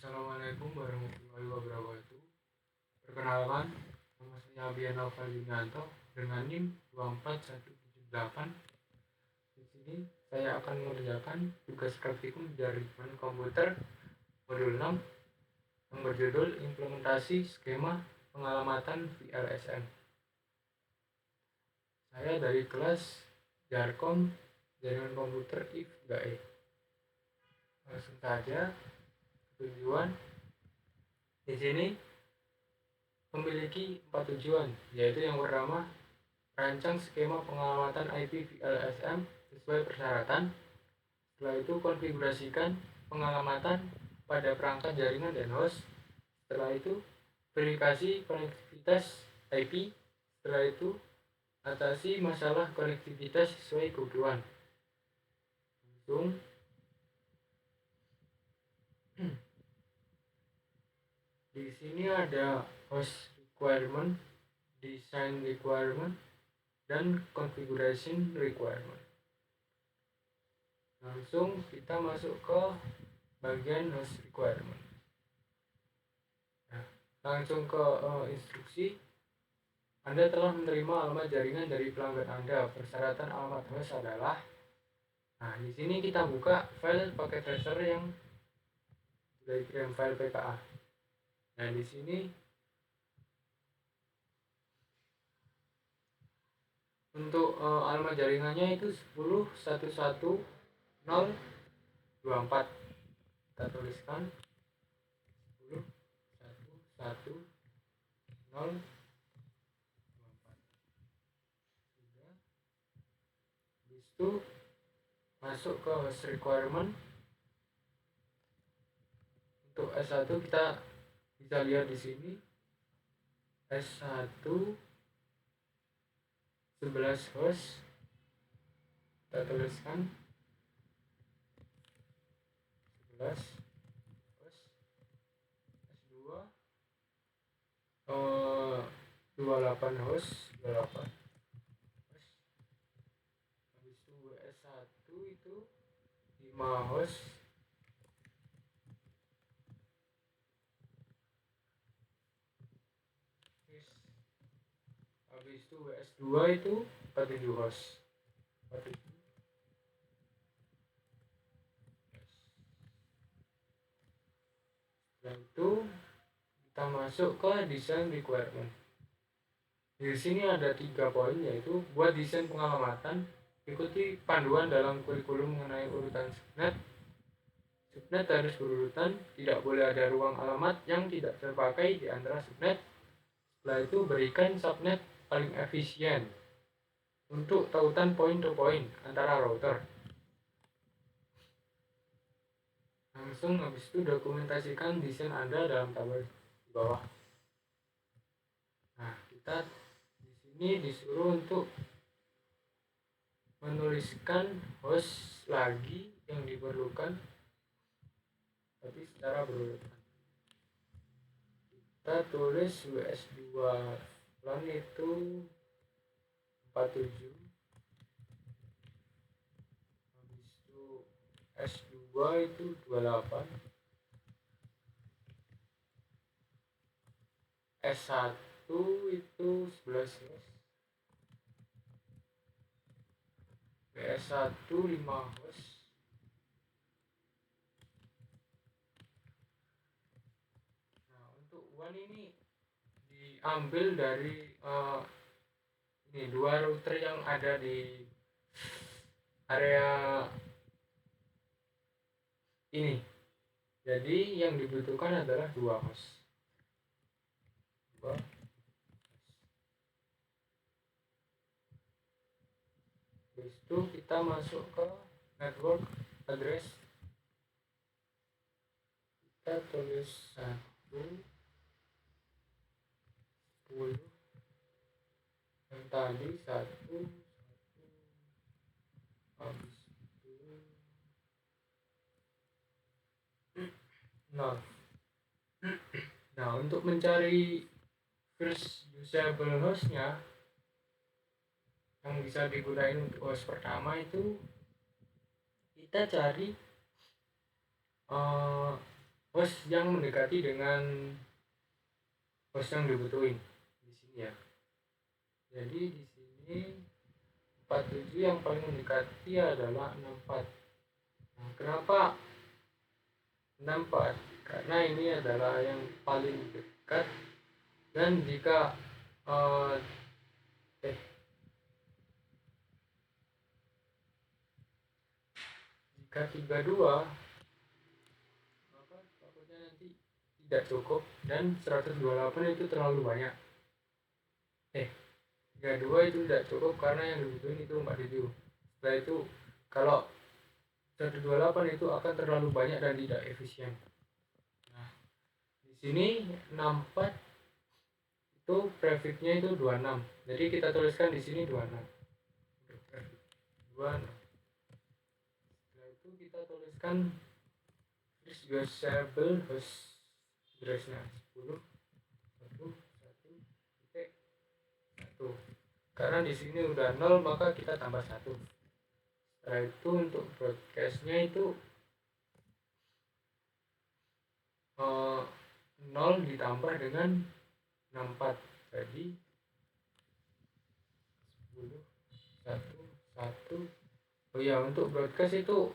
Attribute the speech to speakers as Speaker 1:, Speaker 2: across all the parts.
Speaker 1: Assalamualaikum warahmatullahi wabarakatuh. Perkenalkan, nama saya Abian Noval Yunianto dengan NIM 24178. Di sini saya akan mengerjakan tugas praktikum jaringan komputer modul 6 yang berjudul Implementasi Skema Pengalamatan VLSM. Saya dari kelas Jarkom Jaringan Komputer IF 3E. Langsung saja tujuan di sini memiliki 4 tujuan, yaitu yang pertama, rancang skema pengalamatan IP VLSM sesuai persyaratan. Setelah itu, konfigurasikan pengalamatan pada perangkat jaringan dan host. Setelah itu, verifikasi konektivitas IP. Setelah itu, atasi masalah konektivitas sesuai kebutuhan. Langsung di sini ada host requirement, design requirement, dan configuration requirement. Langsung kita masuk ke bagian host requirement. Nah, langsung ke instruksi. Anda telah menerima alamat jaringan dari pelanggan Anda. Persyaratan alamat host adalah. Nah, di sini kita buka file paket tracer yang sudah dikirim, file PKA. Nah, di sini untuk alamat jaringannya itu 10.110.24. Kita tuliskan 10.110.24. Sudah. Habis itu masuk ke host requirement. Untuk S1 kita bisa lihat di sini S1 11 host, kita tuliskan 11 host. S2 28 host, 28 host. Habis itu S1 itu 5 host. Habis itu WS2 itu 47 host. 47. Setelah itu kita masuk ke design requirement. Di sini ada 3 poin, yaitu buat desain pengalamatan, ikuti panduan dalam kurikulum mengenai urutan subnet. Subnet harus berurutan, tidak boleh ada ruang alamat yang tidak terpakai di antara subnet. Setelah itu berikan subnet paling efisien untuk tautan point to point antara router. Langsung habis itu dokumentasikan desain Anda dalam tabel di bawah. Nah, kita di sini disuruh untuk menuliskan host lagi yang diperlukan, tapi secara berurutan. Kita tulis WS2 plan itu 47. Habis itu S2 itu 28. S1 itu 11 host. PS1 5 host. Nah, untuk WAN ini diambil dari ini 2 router yang ada di area ini. Jadi yang dibutuhkan adalah 2 host. 2 host. Habis itu kita masuk ke network address. Kita tulis 1 10. Yang tadi 1 habis itu 0. Nah, untuk mencari first usable hostnya yang bisa digunakan untuk host pertama itu kita cari host yang mendekati dengan host yang dibutuhin di sini ya. Jadi di sini 47 yang paling mendekati adalah 64. Nah, kenapa 64? Karena ini adalah yang paling dekat, dan jika jika 32, maka takutnya nanti tidak cukup, dan 128 itu terlalu banyak. 32 itu tidak cukup karena yang dibutuhin itu 47. Setelah itu kalau 128 itu akan terlalu banyak dan tidak efisien. Nah, di sini 64 itu prefixnya itu 26. Jadi kita tuliskan di sini 26. 26. Setelah itu kita tuliskan first usable host address-nya 10 1 1 titik 1. Karena di sini udah 0, maka kita tambah 1. Setelah itu untuk broadcast-nya itu 0 ditambah dengan 64, jadi 10 1 1. Oh ya, untuk broadcast itu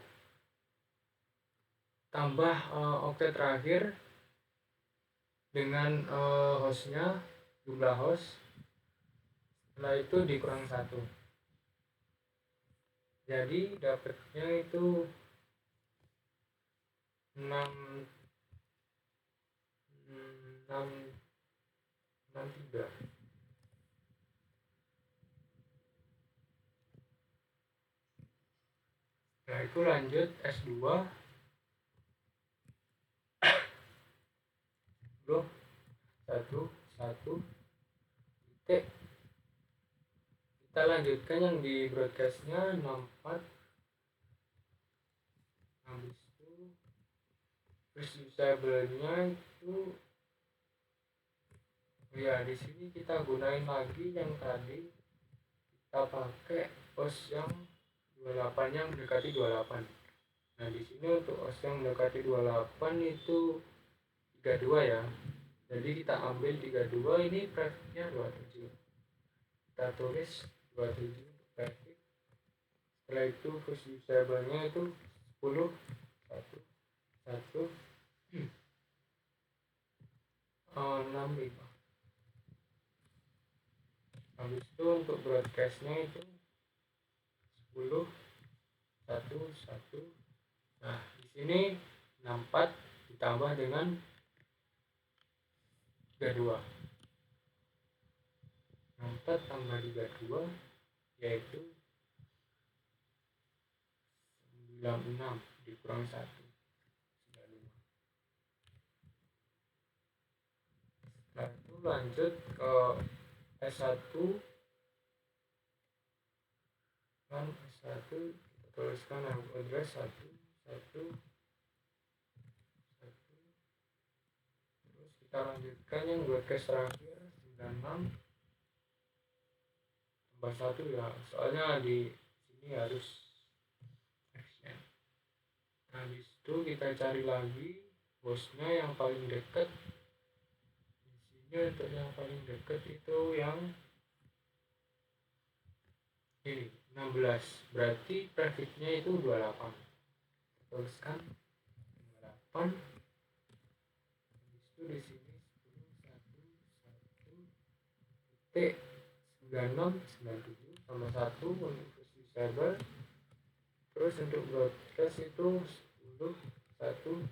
Speaker 1: tambah oktet terakhir dengan hostnya, jumlah host. Setelah itu dikurang 1, jadi dapatnya itu 63. Nah, itu lanjut S2 1 titik. Kita lanjutkan yang di broadcastnya 64. Habis itu terus usable-nya itu ya di sini kita gunain lagi yang tadi, kita pakai host yang 28 yang mendekati 28. Nah, di sini untuk host yang mendekati 28 itu 32 ya. Jadi kita ambil 32, ini prefixnya 27. Kita tulis 27 untuk prefix. Setelah itu first usable-nya itu 10 1 1 65. Habis itu untuk broadcast-nya itu 10 1 1. Nah, di sini 64 ditambah dengan 32. 64 tambah 32 yaitu 96 dikurang 1, 95. Setelah itu lanjut ke S1. Kan S1 kita tuliskan address 1 1 1. Terus kita lanjutkan yang broadcast terakhir 96 tambah 1 ya, soalnya di sini harus X-nya. Habis itu kita cari lagi hostnya yang paling dekat. Di sini untuk yang paling dekat itu yang ini 16, berarti prefixnya itu 28. Tuliskan 28. Habis itu di sini 10 1 1 titik 96 97 sama 1 untuk server. Terus untuk broadcast itu 10 1 1.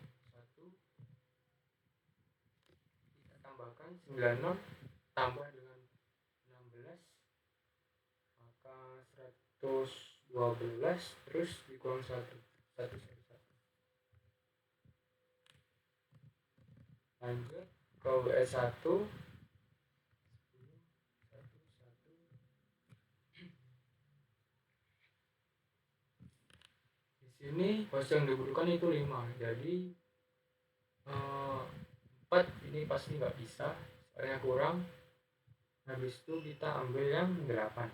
Speaker 1: Kita tambahkan 96 tambah dengan 16, maka 112, terus dikurang 1 1 1 1. Lanjut ke WS1 ini host yang dibutuhkan itu 5, jadi 4 ini pasti nggak bisa, soalnya kurang. Habis itu kita ambil yang 8,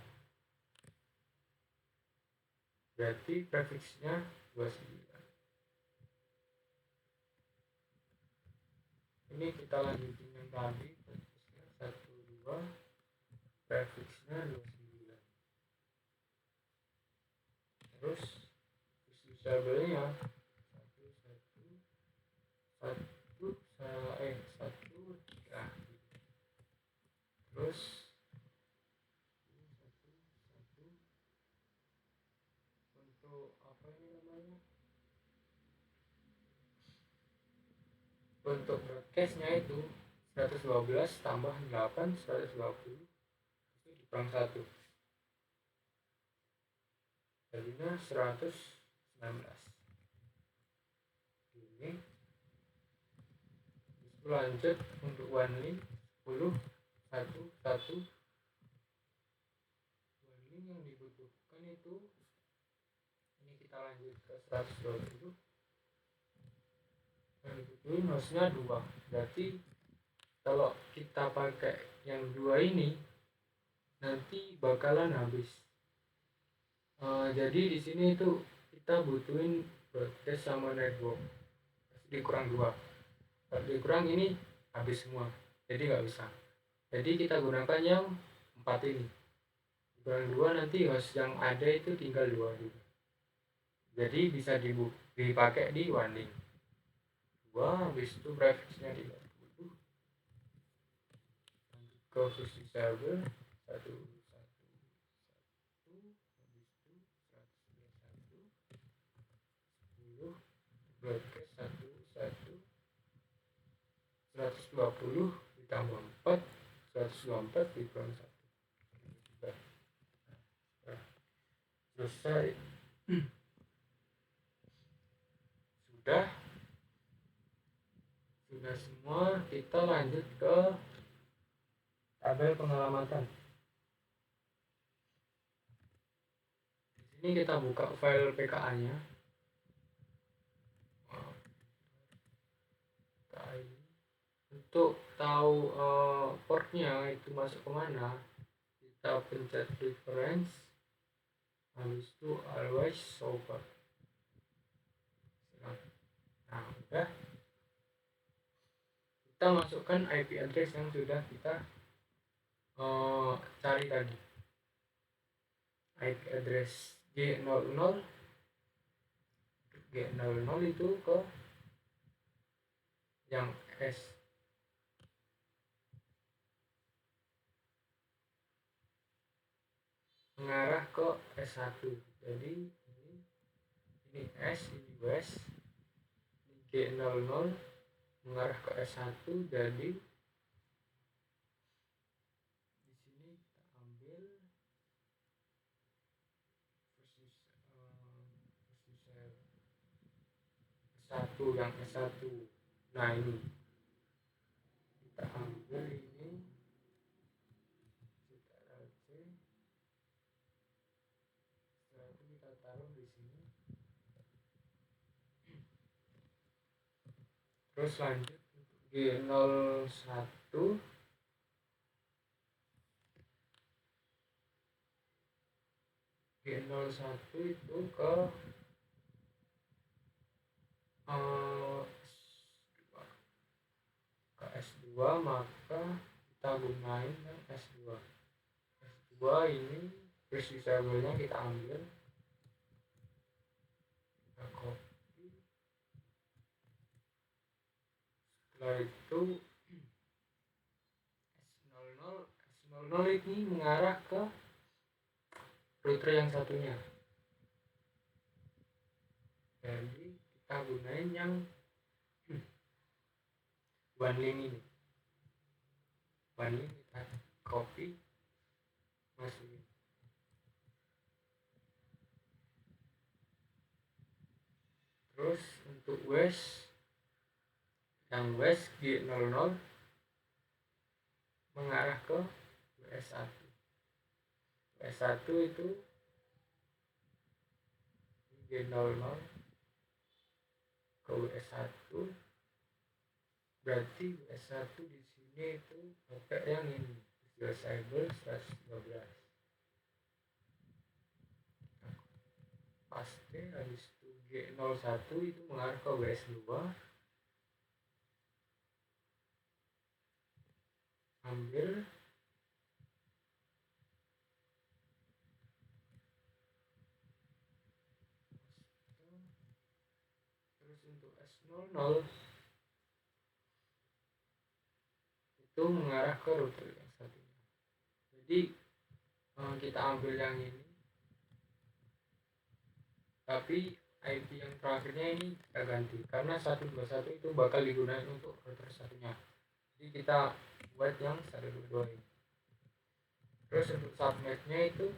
Speaker 1: berarti prefixnya 29. ini kita lanjutin yang tadi, prefixnya 12, prefixnya 29. Terus usabelnya satu ya. Terus untuk apa ini namanya, untuk broadcastnya itu 112 tambah 8 120 itu dikurang 1 jadinya 119 ini. Terus lanjut untuk one link 10 1 1 one link yang dibutuhkan itu ini kita lanjut ke 120 yang dibutuhin harusnya 2, berarti kalau kita pakai yang 2 ini nanti bakalan habis. Jadi di sini itu kita butuhin broadcast sama network dikurang 2, kalau dikurang ini habis semua jadi nggak bisa, jadi kita gunakan yang 4 ini dikurang 2, nanti host yang ada itu tinggal 2 juga, jadi bisa dipakai di one link 2. Habis itu prefixnya 30 ke khusus server 1 broadcast 120 ditambah 4 124 dikurang 1 selesai. sudah semua, kita lanjut ke tabel pengalamatan. Di sini kita buka file PKA nya. Untuk tahu portnya itu masuk kemana, kita pencet reference, habis itu always show port. Nah udah, kita masukkan IP address yang sudah kita cari tadi, IP address G00 itu ke yang S mengarah ke S1, jadi ini S, ini West, ini G00 mengarah ke S1, jadi di sini kita ambil S1 yang S1. Nah ini kita ambil ini, kita RC, setelah itu kita taruh di sini. Terus lanjut untuk G01 itu ke S2, maka kita gunain S2 ini terus disabelnya kita ambil, kita copy, setelah itu S00 ini mengarah ke router yang satunya, jadi kita gunain yang one link ini, one link kita copy masukin. Terus untuk West, yang West G00 mengarah ke WS1. WS1 itu G00 ke WS1, berarti WS1 di sini itu pakai yang ini, Cyber 112. Pasti habis itu G01 itu mengarah ke WS2, ambil terus untuk S00 itu mengarah ke router yang satunya. Jadi kita ambil yang ini, tapi IP yang terakhirnya ini kita ganti karena 121 itu bakal digunakan untuk router satunya. Jadi kita buat yang 122 ini. Terus untuk subnetnya itu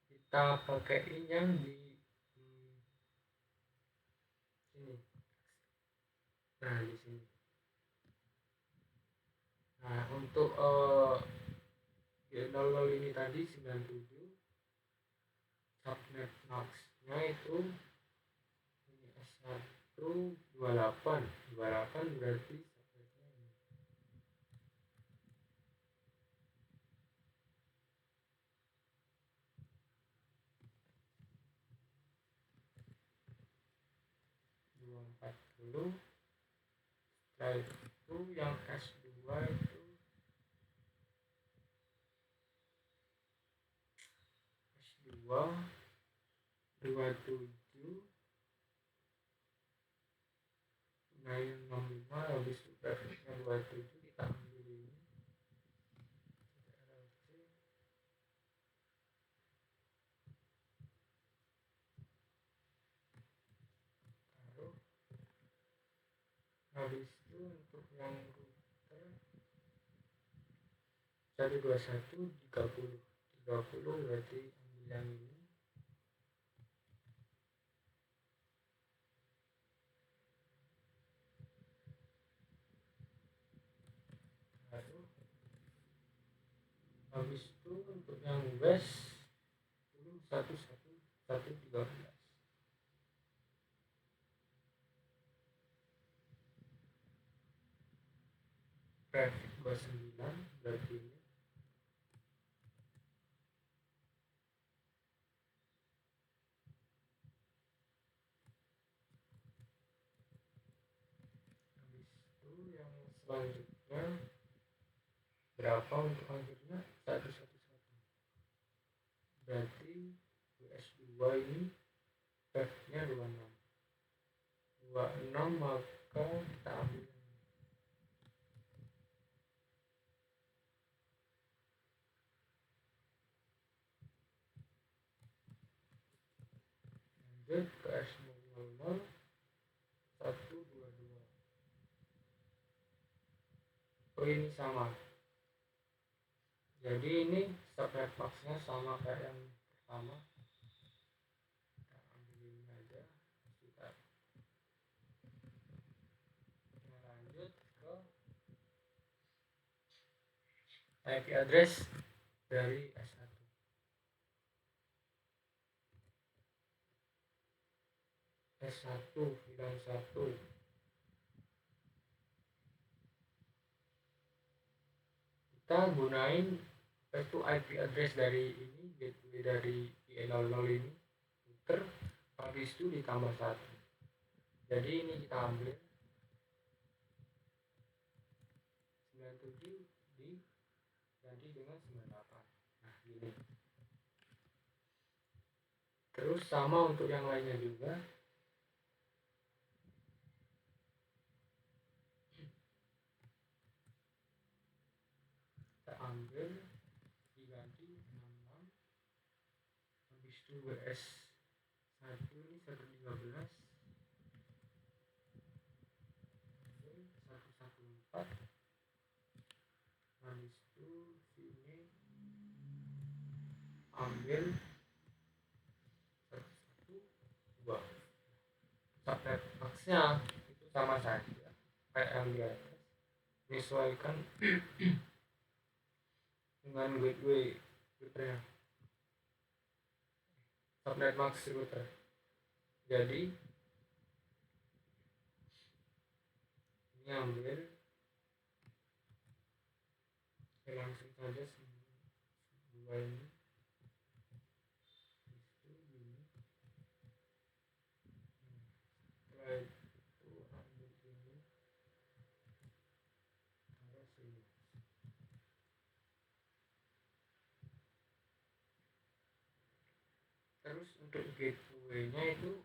Speaker 1: kita pakai yang di sini. Nah, di sini. Nah, untuk G00 ini tadi 97 subnet max-nya itu ini S128 berarti subnetnya ini. Setelah itu yang S2 itu S2 27 nah yang 65 habis itu grafiknya 27 kita ambil ini taruh. Habis itu untuk yang router 121 30 berarti ambil yang ini. Taruh. Habis itu untuk yang west 113 traffic 29 berarti ini. Habis itu yang selanjutnya berapa untuk akhirnya 111 berarti US2 ini trafficnya 26 maka kita ambil lanjut ke S00 122. Oh ini sama, jadi ini subnet max-nya sama kayak yang pertama. Kita ambil ini aja, kita lanjut ke IP address dari S1. S1 bilang 1 kita gunain itu IP address dari ini, gateway dari E00 ini router, habis itu ditambah 1. Jadi ini kita ambil 97 diganti dengan 98. Nah gini. Terus sama untuk yang lainnya juga. Kita ambil diganti 66, habis itu WS 1 ini 113 114, habis itu sini ambil 112. Subnet max-nya itu sama saja kayak yang di atas, menyesuaikan dengan gateway routernya, subnet max router. Jadi ini ambil langsung saja dua ini itu gini. Setelah itu ambil ini Terus untuk gateway-nya itu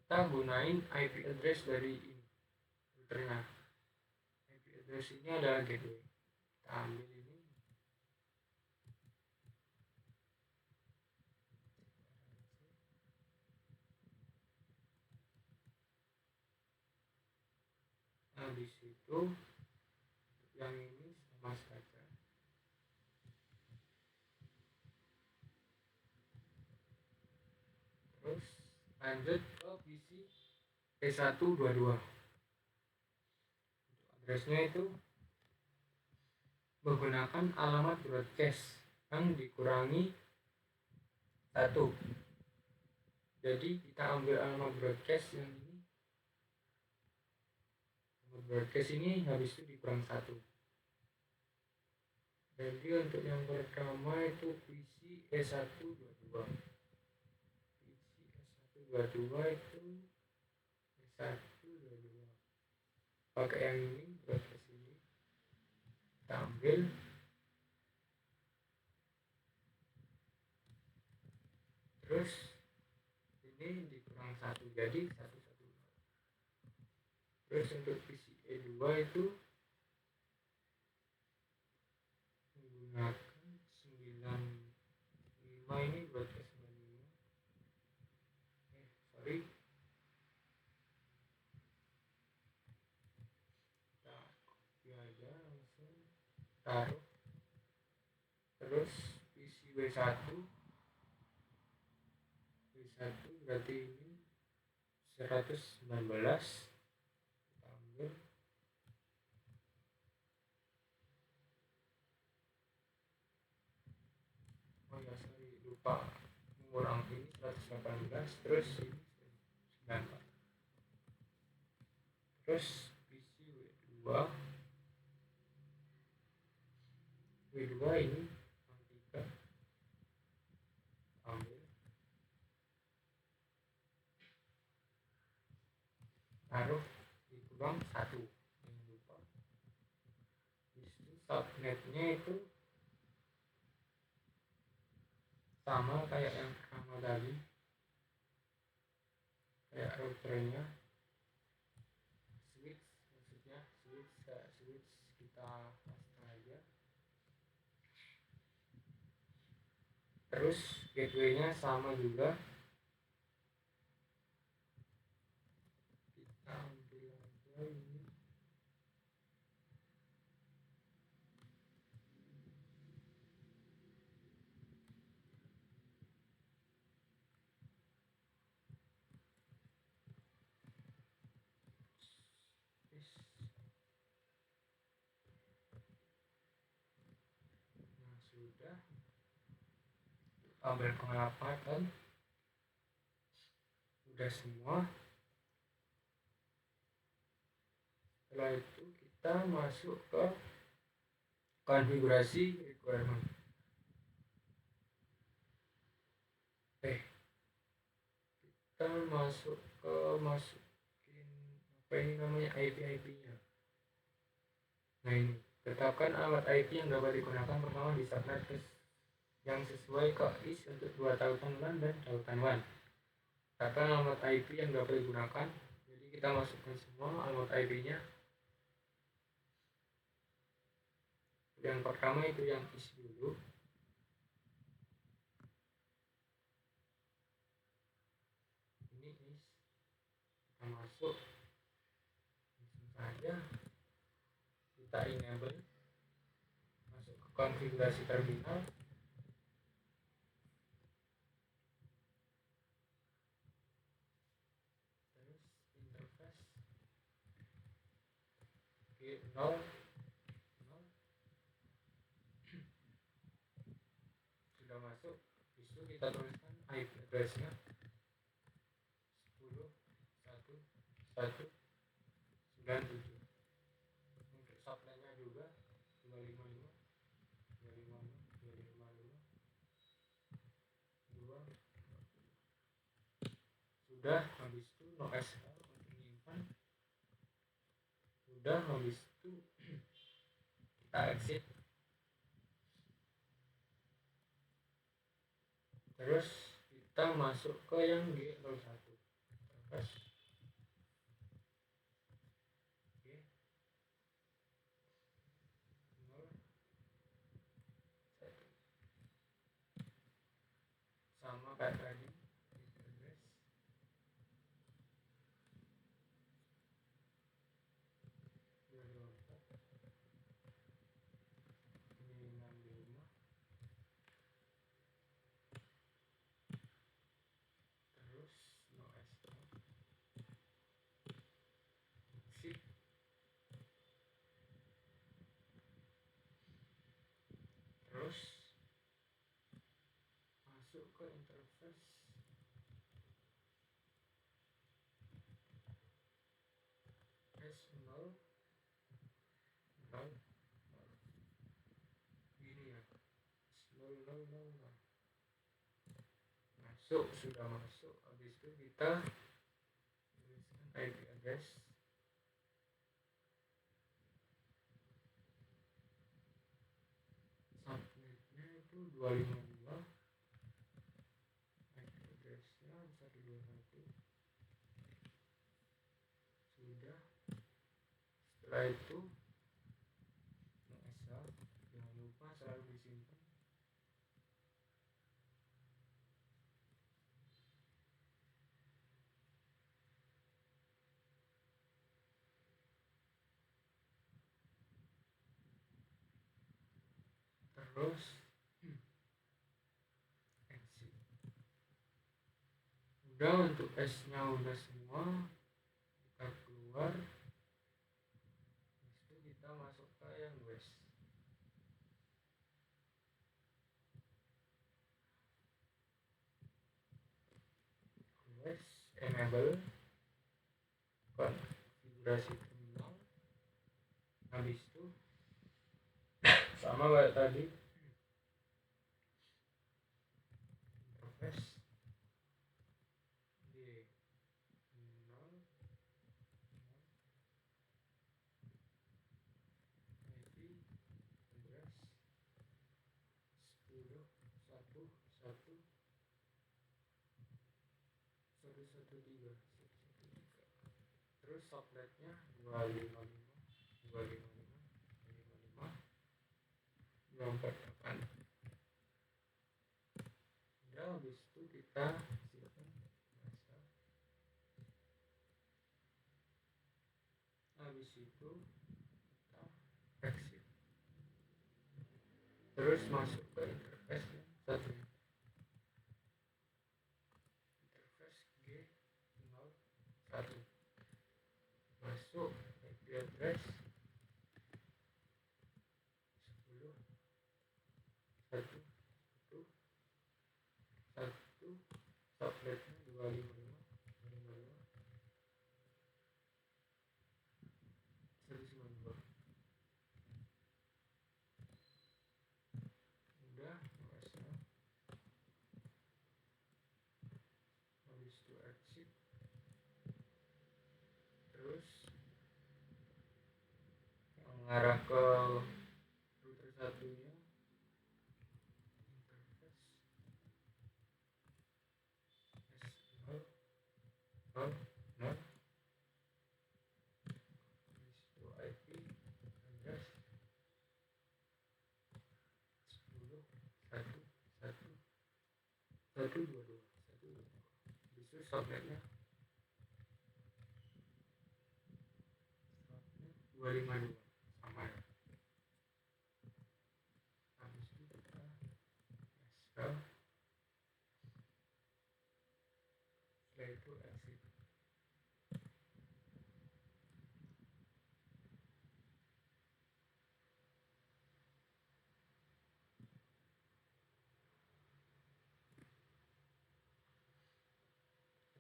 Speaker 1: kita gunain IP address dari ini routernya. IP address ini adalah gateway. Kita ambil ini. Nah di situ yang ini sama saja. Terus lanjut ke PC E122. Addressnya itu menggunakan alamat broadcast yang dikurangi 1. Jadi kita ambil alamat broadcast yang ini. Alamat broadcast ini habis itu dikurang 1. Jadi untuk yang pertama itu PC E122. PC E122 itu E122. Pakai yang ini broadcast ini. Kita ambil. Terus ini dikurang 1 jadi 110. Terus untuk PCE2 itu menggunakan 95 ini buat ke 95. Sorry. Kita copy aja langsung taruh. Terus PCW1 berarti ini 119. Kita ambil. Oh ya sorry lupa mengurang ini 118 terus ini 94. Terus PC W2 ini 3 ambil taruh dikurang 1. Jangan lupa itu subnetnya itu sama kayak yang pertama tadi, kayak routernya switch, maksudnya switch kita pasang aja. Terus gateway-nya sama juga, kita ambil aja ini. Nah sudah, ambil pengamatan udah semua. Setelah itu kita masuk ke konfigurasi requirement. Kita masukin apa ini namanya, IP-nya. Nah ini, tetapkan alamat IP yang dapat digunakan pertama di subnet yang sesuai KIS untuk 2 tautan LAN dan tautan WAN. Tetapkan alamat IP yang dapat digunakan. Jadi kita masukkan semua alamat IP-nya. Yang pertama itu yang IS dulu. Ini IS. Kita masuk. Langsung saja. Kita enable. Masuk ke konfigurasi terminal. Terus interface. Oke, 0. Sudah masuk. Itu kita tuliskan IP address-nya 10.1.1.97. Untuk supply-nya juga 255 2. Sudah, habis itu no SL untuk menyimpan. Sudah, habis itu kita exit. Terus kita masuk ke yang G01 terus G 01 sama kayak tadi address ini 65 terus no SL exit terus masuk ke interface S0 0 gini ya S0000 masuk sudah masuk habis itu kita tuliskan IP address subnetnya itu 252 IP addressnya 121 sudah. Setelah itu SL jangan lupa selalu disimpan terus exit. Udah, untuk S nya udah semua, kita keluar. Habis itu kita masuk ke yang west enable konfigurasi terminal. Habis itu sama kayak tadi interface di 0 IP address 10 1 1 113 terus subnetnya 255 255 255 248. Udah, habis itu kita simpan masa. Habis itu kita exit terus masuk ke interface yang satu, interface G01 masuk IP address 10 1 1 1 subnetnya 255 192. Udah, masuk. Habis itu exit terus mengarah ke router satunya interface S0 0 0 itu IP address 10 1 1 122 itu subnetnya subnet 252 sama ya. Habis itu kita install, setelah itu exit.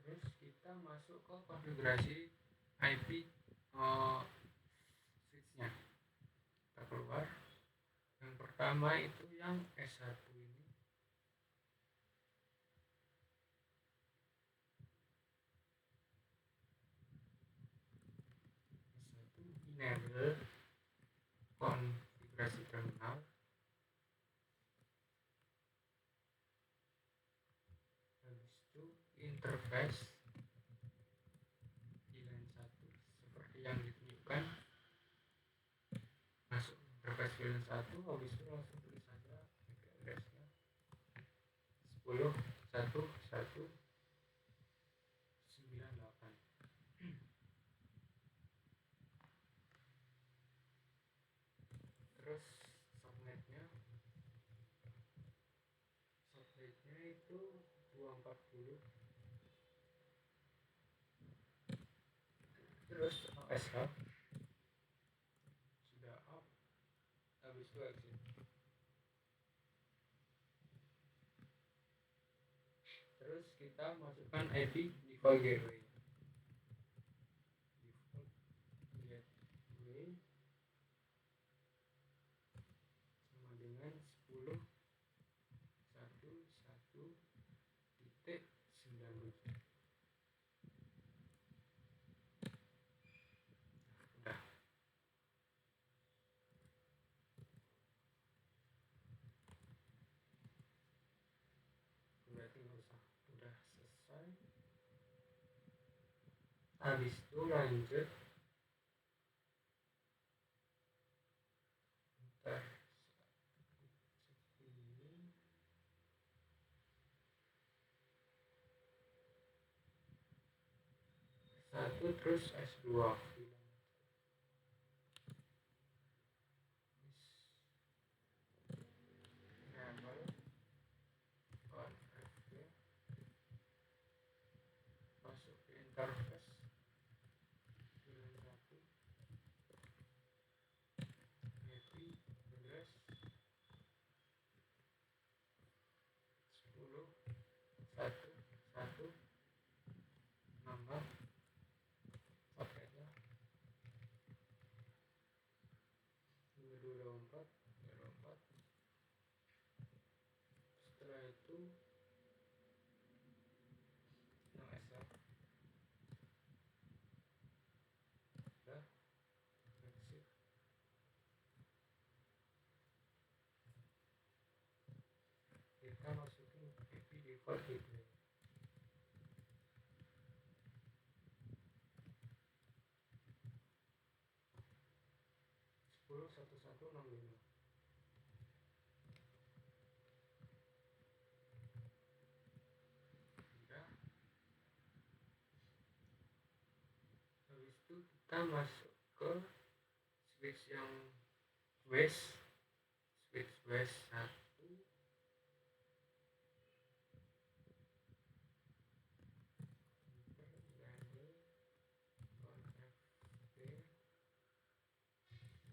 Speaker 1: Terus kita masuk ke konfigurasi IP switchnya. Kita keluar. Yang pertama itu yang S1 ini. S1 enable konfigurasi terminal. itu interface VLAN 1 seperti yang ditunjukkan. Masuk interface VLAN 1, habis itu langsung tulis saja IP address-nya 10.1.1.98. Terus subnetnya itu 240. Terus OSH sudah up, habis itu exit. Terus kita masukkan IP default gateway. Sama dengan 10.1.1.90. Udah. Berarti nggak usah, udah selesai. Habis itu lanjut satu terus S2 masuk ke interface VLAN 1 IP address 10.1.1 nomor paketnya 224. Setelah itu udah exit. Kita masukin IP default gateway 10.1.1.65. Udah. Habis itu kita masuk ke switch yang switch WES 1.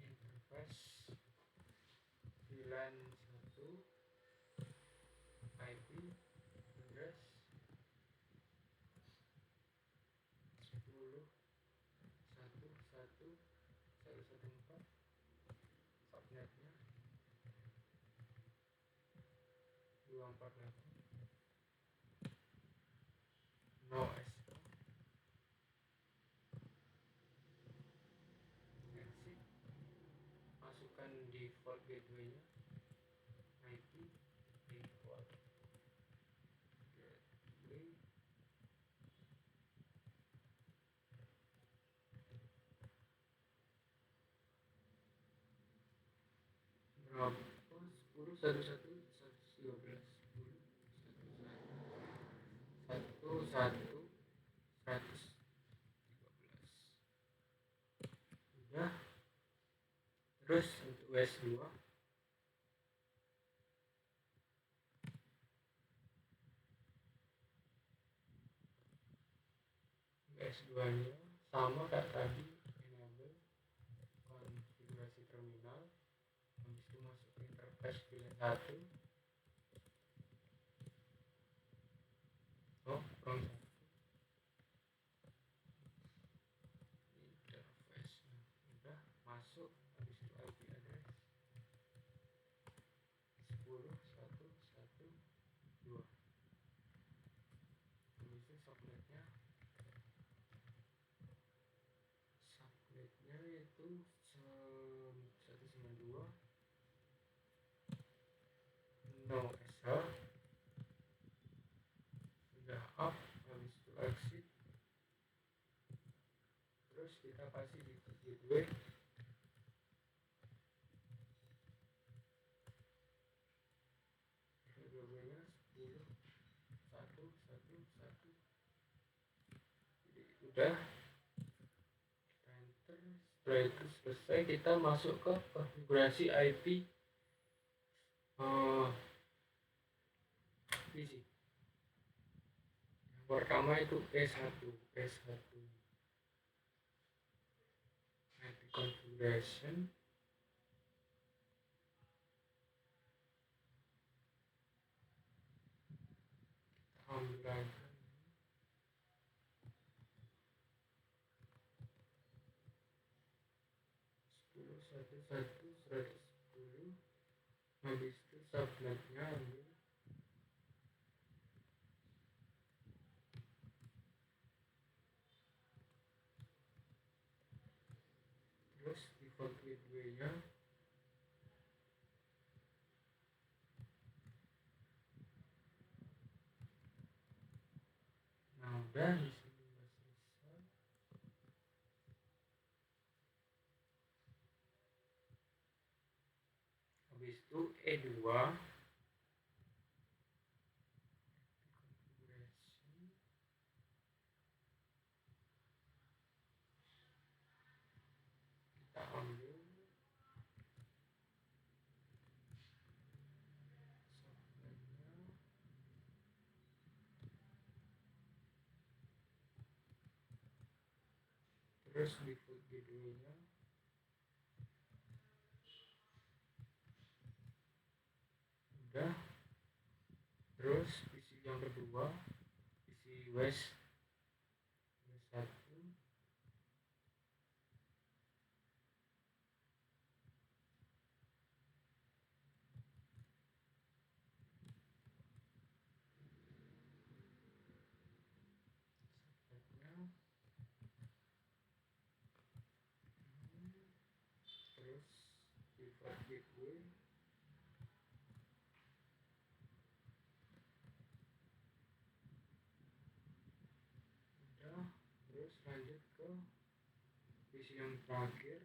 Speaker 1: Interface VLAN 1 IP address 10.1.1.1.1.4. subnetnya 248. No SK. Exit. Masukkan default gateway-nya IP default gateway berapa? 10.1.1.1.13. 10.1.1.1.1.13. Udah. Terus untuk WS2 nya sama kayak tadi, enable konfigurasi terminal, habis itu masuk ke interface VLAN 1. Oh, wrong satu. Interface udah masuk, habis itu IP address 10.1.1.2. habis itu subnetnya itu 192. no SH sudah kita pasti di gateway. Gateway-nya 10 1 1 1. Jadi udah kita enter. Setelah itu selesai, kita masuk ke konfigurasi IP PC. Yang pertama itu S1 IP configuration. Kita ambil lagi 10.1.1.110. Habis itu subnetnya ambil terus default gateway-nya nah udah di sini udah selesai. Habis itu E2 configuration. Kita ambil subnetnya terus default gateway-nya udah. Terus PC yang kedua PC West 1. Terus default gateway udah. Terus lanjut ke PC yang terakhir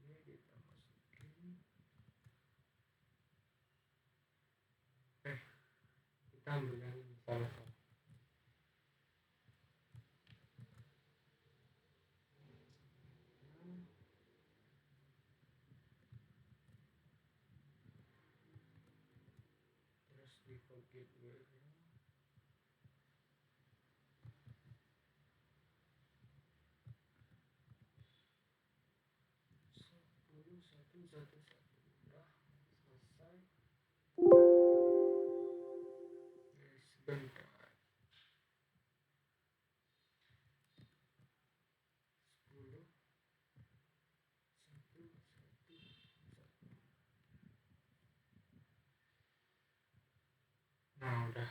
Speaker 1: ini kita masukin kita ambil yang ini salah. Terus default gateway nya 10.1.1.1. udah selesai. Sebentar 10 1 1 1. Nah udah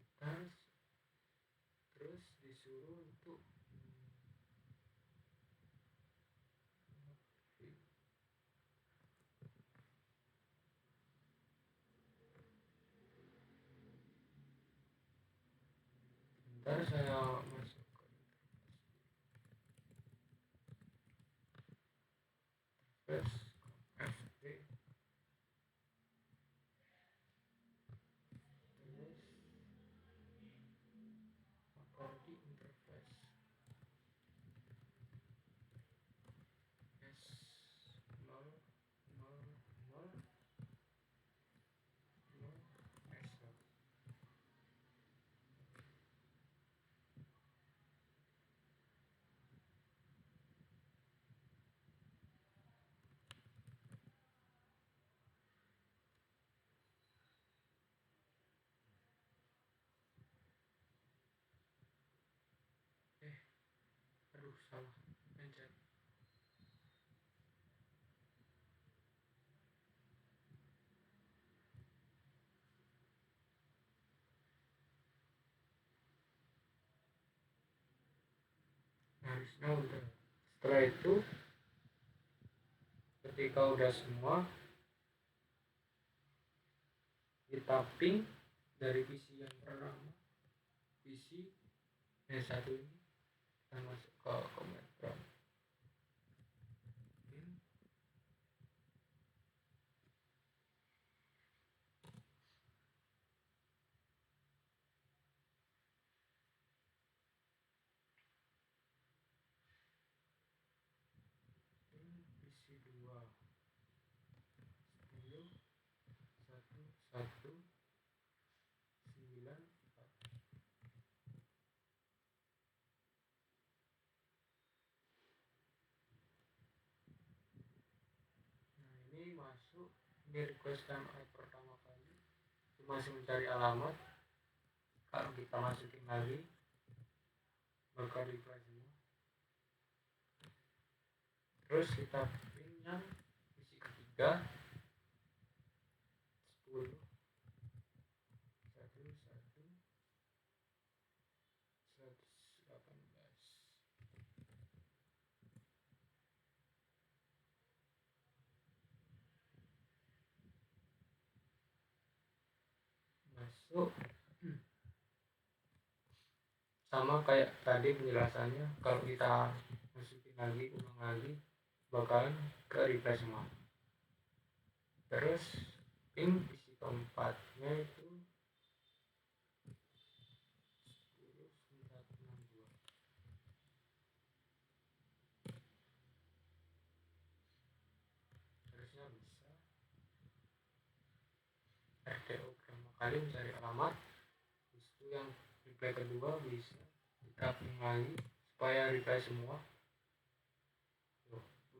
Speaker 1: kita terus disuruh untuk ntar saya masuk ke interface FB terus apa di interface S0 0 0 0 S1. Aduh salah pencet. Harusnya udah. Setelah itu ketika udah semua kita ping dari PC yang pertama, PC yang satu ini kita masuk ke command prompt, ping PC 2 10 1 1 9 4. Nah ini masuk, ini request time pertama kali itu masih mencari alamat. Kalau kita masukin lagi bakal reply semua. Terus kita pin yang misi ketiga 10 1 1 118. Masuk. Sama kayak tadi penjelasannya, kalau kita masukin lagi, ulang lagi, bakalan ke reply semua. Terus pin isi keempatnya itu 10.962. Harusnya bisa. RTO pertama kali mencari alamat, itu yang reply kedua bisa kita pin lagi supaya reply semua.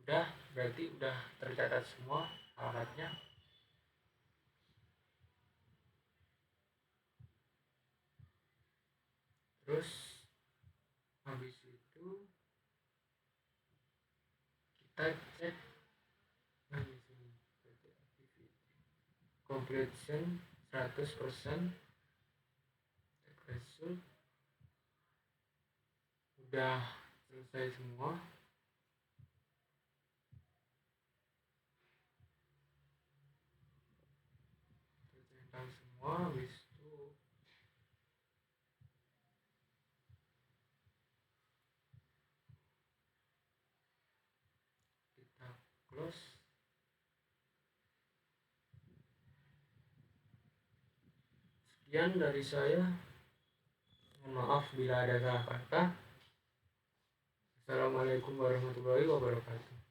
Speaker 1: Udah, berarti udah tercatat semua alamatnya. Terus habis itu kita cek di sini completion 100%, result udah selesai semua. Tercentang semua, habis itu kita close. Sekian dari saya, mohon maaf bila ada salah kata. Assalamualaikum warahmatullahi wabarakatuh.